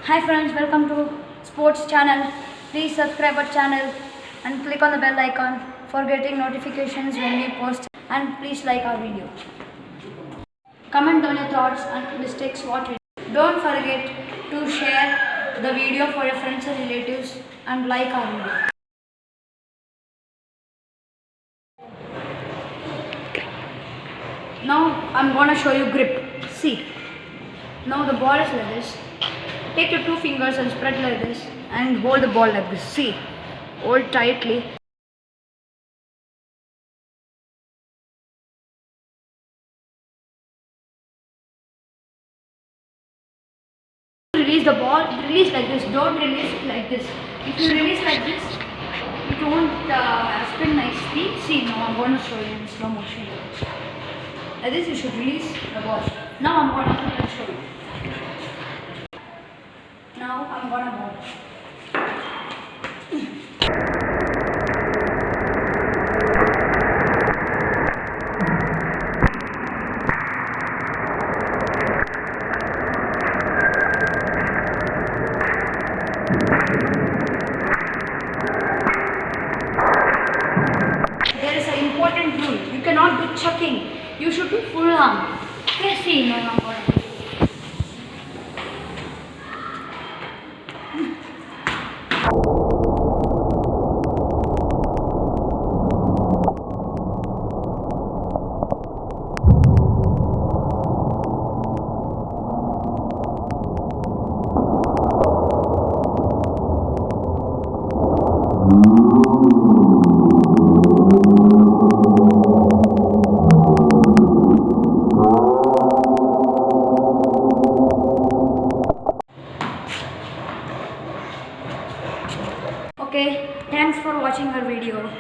Hi friends, welcome to Sports channel. Please subscribe our channel and click on the bell icon for getting notifications when we post, and please like our video. Comment down your thoughts and mistakes what we do. Don't forget to share the video for your friends and relatives and like our video. Now I'm gonna show you grip. See. Now the ball is like this. Take your two fingers and spread like this and hold the ball like this. See. Hold tightly. Release the ball, release like this, don't release it like this. If you release like this, it won't spin nicely. See, now I'm going to show you in slow motion. Like this you should release the ball. Now I'm going to show you. Now I'm going to ball. There is an important rule. You cannot do chucking. You should do full arm. Okay, see, now I'm going to. Okay, thanks for watching our video.